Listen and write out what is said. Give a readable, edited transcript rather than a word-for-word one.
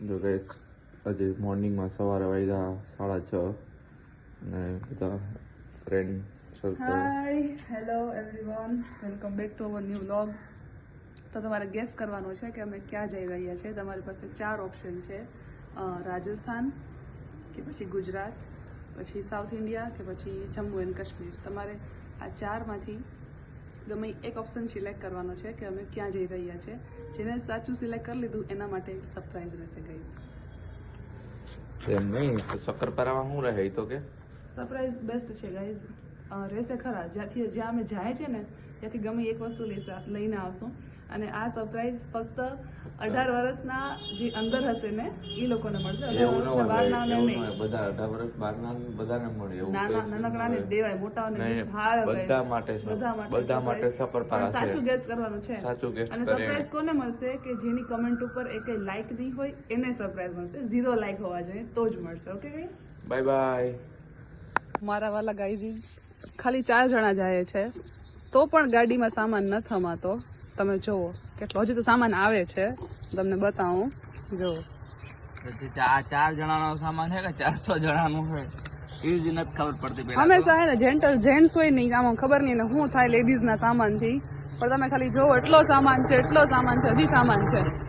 જો ગાઈસ આજે મોર્નિંગમાં સવારે વાગ્યા 6:30 અને બધા friend circle. Hi hello everyone, welcome back to our new vlog. તો તમારે ગેસ કરવાનો છે કે અમે ક્યાં જઈ રહ્યા છીએ. તમારી પાસે 4 ઓપ્શન છે, રાજસ્થાન કે પછી ગુજરાત, પછી સાઉથ ઇન્ડિયા કે પછી જમ્મુ એન્ડ કાશ્મીર. તમારે આ 4માંથી ગમે એક ઓપ્શન સિલેક્ટ કરવાનો છે કે અમે ક્યાં જઈ રહ્યા છીએ. જેને સાચું સિલેક્ટ કરી લીધું એના માટે એક સરપ્રાઈઝ રહેશે ગાઈઝ. એમ નહીં તો શક્કરપારામાં શું રહે તો કે સરપ્રાઈઝ બેસ્ટ છે ગાઈઝ. રહેશે ખરા. જ્યાં અમે જાય છે ને ત્યાંથી ગમે એક વસ્તુ લઈને આવશું. અને આ સરપ્રાઈઝ ફક્ત 18 વર્ષના જે અંદર હશે ને એ લોકોને મળશે. 18 વર્ષના બહારના ને નહીં. બધા 18 વર્ષ બહારના બધાને મળે એવું નાનકડાને દેવાય, મોટાઓને બધા માટે બધા માટે શક્કરપારા છે. સાચું ગેસ કરવાનું છે. સાચું ગેસ અને સરપ્રાઈઝ કોને મળશે કે જેની કમેન્ટ ઉપર એક લાઈક નહીં હોય એને સરપ્રાઈઝ મળશે. 0 લાઈક હોવા જોઈએ તો જ મળશે. Okay guys, bye bye. મારા વાલા ગાઈઝ ખાલી 4 જણા જાય છે તો પણ ગાડીમાં સામાન ન થમાતો. તમે જુઓ કેટલો હજી તો સામાન આવે છે, તમને બતાવું. જુઓ આ 4 જણાનો સામાન છે કે 400 જણાનું છે એ જ નથી ખબર પડતી. હંમેશા હે ને જેન્ટ્સ હોય નહીં, આમાં ખબર નહીં ને શું થાય લેડીઝના સામાનથી. પણ તમે ખાલી જોવો એટલો સામાન છે, હજી સામાન છે.